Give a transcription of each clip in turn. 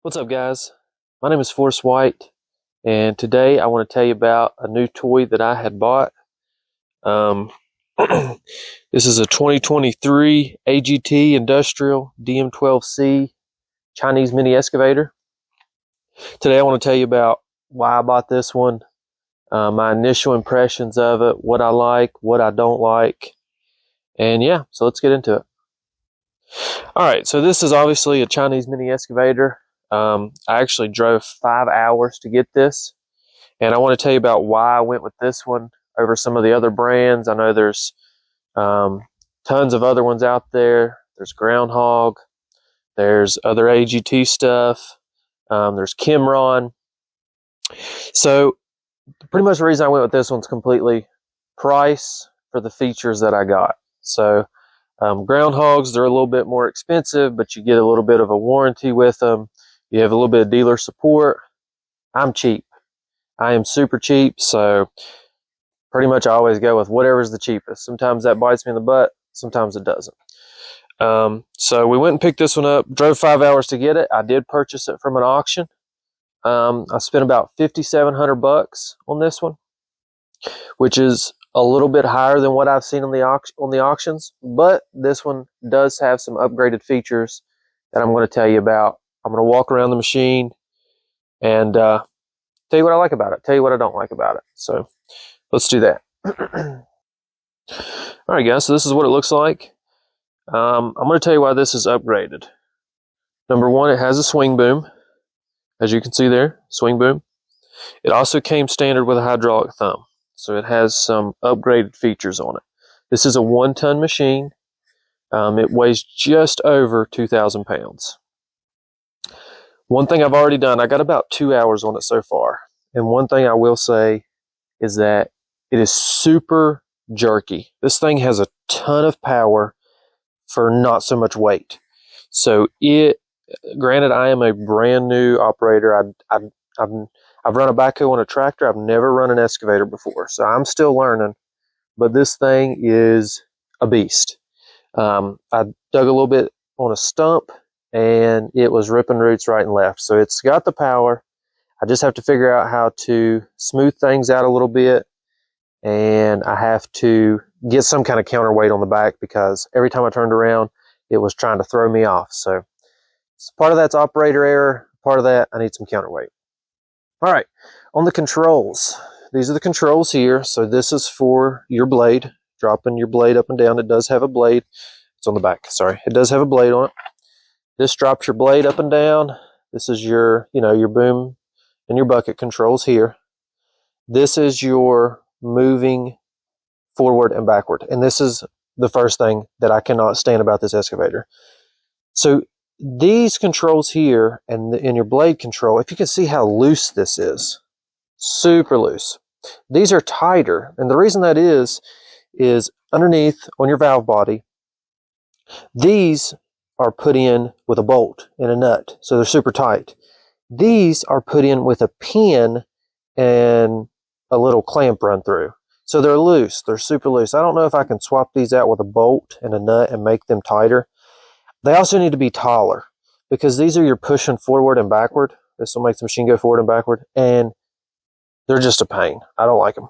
What's up, guys? My name is Forrest White, and today I want to tell you about a new toy that I had bought. Um, this is a 2023 AGT Industrial DM12C Chinese mini excavator. Today I want to tell you about why I bought this one, my initial impressions of it, what I like, what I don't like, and yeah, so let's get into it. Alright, so this is obviously a Chinese mini excavator. I actually drove 5 hours to get this, and I want to tell you about why I went with this one over some of the other brands. I know there's tons of other ones out there. There's Groundhog, there's other AGT stuff, there's Kimron. So pretty much the reason I went with this one's completely price for the features that I got. So Groundhogs, they're a little bit more expensive, but you get a little bit of a warranty with them. You have a little bit of dealer support. I'm cheap. I am super cheap, so pretty much I always go with whatever's the cheapest. Sometimes that bites me in the butt, sometimes it doesn't. So we went and picked this one up, drove 5 hours to get it. I did purchase it from an auction. I spent about $5,700 on this one, which is a little bit higher than what I've seen on the auctions, but this one does have some upgraded features that I'm going to tell you about. I'm going to walk around the machine and tell you what I like about it, tell you what I don't like about it. So let's do that. All right, guys, so this is what it looks like. I'm going to tell you why this is upgraded. Number one, it has a swing boom. As you can see there, swing boom. It also came standard with a hydraulic thumb, so it has some upgraded features on it. This is a 1-ton machine. It weighs just over 2,000 pounds. One thing I've already done, I got about 2 hours on it so far. And one thing I will say is that it is super jerky. This thing has a ton of power for not so much weight. So granted, I am a brand new operator. I've run a backhoe on a tractor. I've never run an excavator before, so I'm still learning. But this thing is a beast. I dug a little bit on a stump, and it was ripping roots right and left. So it's got the power. I just have to figure out how to smooth things out a little bit, and I have to get some kind of counterweight on the back because every time I turned around, it was trying to throw me off. So part of that's operator error. Part of that, I need some counterweight. All right, on the controls. These are the controls here. So this is for your blade, dropping your blade up and down. It does have a blade. It's on the back, sorry. It does have a blade on it. This drops your blade up and down. This is your, your boom and your bucket controls here. This is your moving forward and backward. And this is the first thing that I cannot stand about this excavator. So these controls here and in your blade control, if you can see how loose this is, super loose. These are tighter, and the reason that is underneath on your valve body, these are put in with a bolt and a nut, so they're super tight. These are put in with a pin and a little clamp run through. So they're loose, they're super loose. I don't know if I can swap these out with a bolt and a nut and make them tighter. They also need to be taller because these are your pushing forward and backward. This will make the machine go forward and backward, and they're just a pain. I don't like them.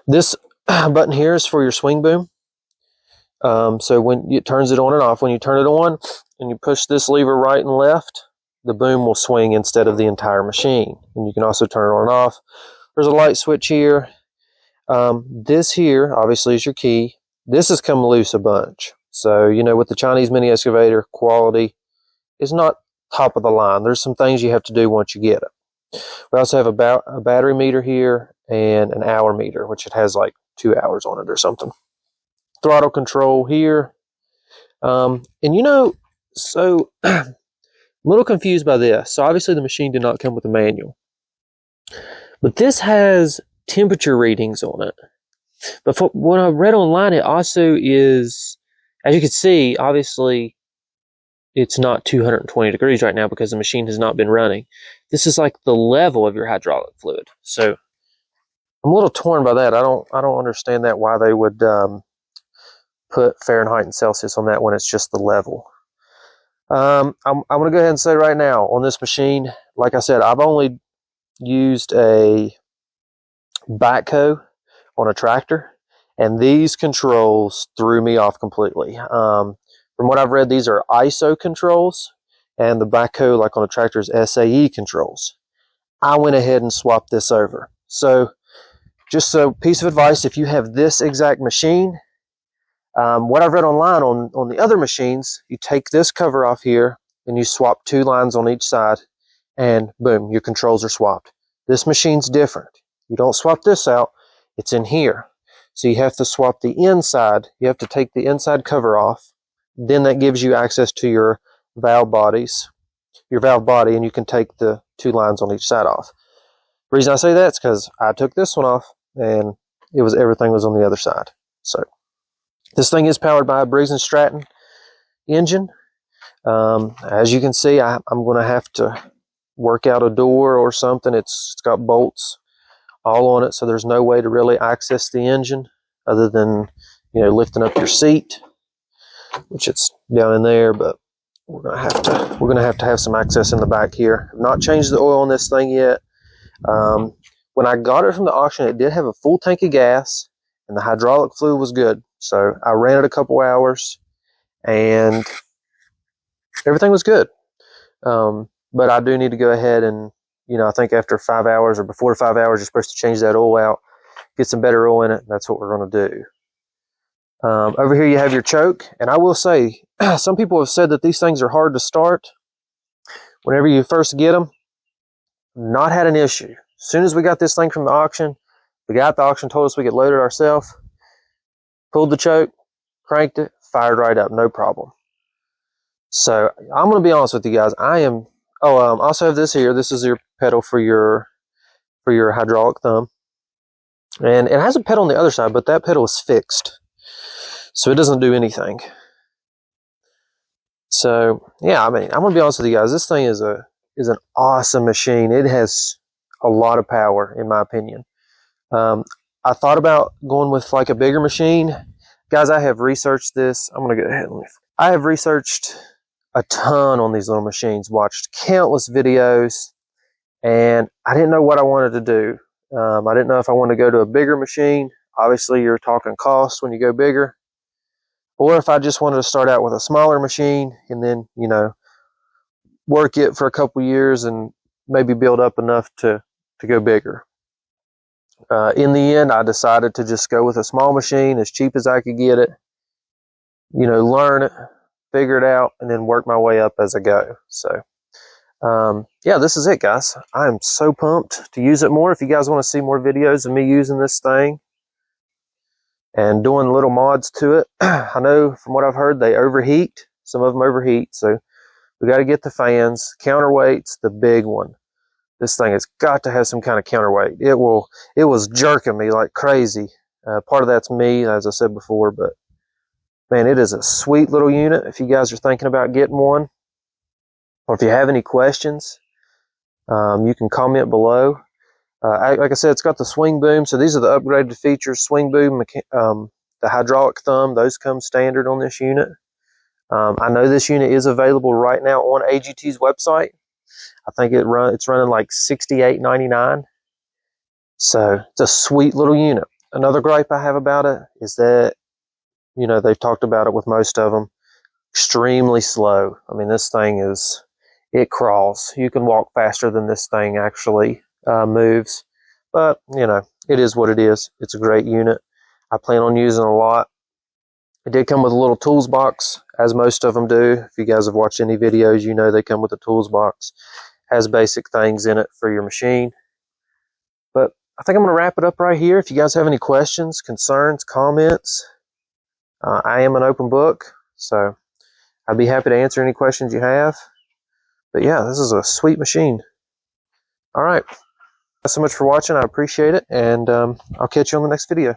This button here is for your swing boom. So when it turns it on and off, when you turn it on and you push this lever right and left, the boom will swing instead of the entire machine. And you can also turn it on and off. There's a light switch here. This here, obviously, is your key. This has come loose a bunch. So, with the Chinese mini excavator, quality is not top of the line. There's some things you have to do once you get it. We also have a battery meter here and an hour meter, which it has like 2 hours on it or something. Throttle control here. So I'm a little confused by this. So obviously the machine did not come with a manual. But this has temperature readings on it. But for what I read online, it also is, as you can see, obviously it's not 220 degrees right now because the machine has not been running. This is like the level of your hydraulic fluid. So I'm a little torn by that. I don't understand that, why they would put Fahrenheit and Celsius on that when it's just the level. I'm going to go ahead and say right now on this machine, like I said, I've only used a backhoe on a tractor, and these controls threw me off completely. From what I've read, these are ISO controls, and the backhoe, like on a tractor, is SAE controls. I went ahead and swapped this over. So just a piece of advice, if you have this exact machine, what I've read online on the other machines, you take this cover off here and you swap 2 lines on each side, and boom, your controls are swapped. This machine's different. You don't swap this out, it's in here. So you have to swap the inside, you have to take the inside cover off, then that gives you access to your valve bodies, your valve body, and you can take the 2 lines on each side off. The reason I say that is because I took this one off and everything was on the other side. So this thing is powered by a Briggs & Stratton engine. As you can see, I'm going to have to work out a door or something. It's got bolts all on it, so there's no way to really access the engine other than, you know, lifting up your seat, which it's down in there. But we're gonna have to have some access in the back here. I've not changed the oil on this thing yet. When I got it from the auction, it did have a full tank of gas, and the hydraulic fluid was good. So I ran it a couple hours, and everything was good. But I do need to go ahead and, you know, I think after 5 hours or before 5 hours, you're supposed to change that oil out, get some better oil in it. That's what we're going to do. Over here you have your choke, and I will say, some people have said that these things are hard to start. Whenever you first get them, not had an issue. As soon as we got this thing from the auction, the guy at the auction told us we could load it ourselves, pulled the choke, cranked it, fired right up, no problem. So I'm going to be honest with you guys. I also have this here. This is your pedal for your hydraulic thumb, and it has a pedal on the other side, but that pedal is fixed, so it doesn't do anything. So yeah, I mean, I'm going to be honest with you guys. This thing is an awesome machine. It has a lot of power, in my opinion. I thought about going with like a bigger machine. Guys, I have researched this. I'm going to go ahead and I have researched a ton on these little machines, watched countless videos, and I didn't know what I wanted to do. I didn't know if I wanted to go to a bigger machine. Obviously, you're talking cost when you go bigger. Or if I just wanted to start out with a smaller machine and then, you know, work it for a couple years and maybe build up enough to go bigger. In the end, I decided to just go with a small machine, as cheap as I could get it, you know, learn it, figure it out, and then work my way up as I go. So, yeah, this is it, guys. I am so pumped to use it more. If you guys want to see more videos of me using this thing and doing little mods to it, I know from what I've heard, they overheat. Some of them overheat, so we got to get the fans. Counterweight's the big one. This thing has got to have some kind of counterweight. It was jerking me like crazy. Part of that's me, as I said before, but man, it is a sweet little unit. If you guys are thinking about getting one, or if you have any questions, you can comment below. Like I said, it's got the swing boom. So these are the upgraded features: swing boom, the hydraulic thumb. Those come standard on this unit. I know this unit is available right now on AGT's website. I think it's running like $68.99. So it's a sweet little unit. Another gripe I have about it is that, you know, they've talked about it with most of them, extremely slow. I mean, this thing it crawls. You can walk faster than this thing actually moves. But, you know, it is what it is. It's a great unit. I plan on using it a lot. It did come with a little tools box, as most of them do. If you guys have watched any videos, you know they come with a tools box. Has basic things in it for your machine. But I think I'm going to wrap it up right here. If you guys have any questions, concerns, comments, I am an open book, so I'd be happy to answer any questions you have. But yeah, this is a sweet machine. All right. Thanks so much for watching. I appreciate it, and I'll catch you on the next video.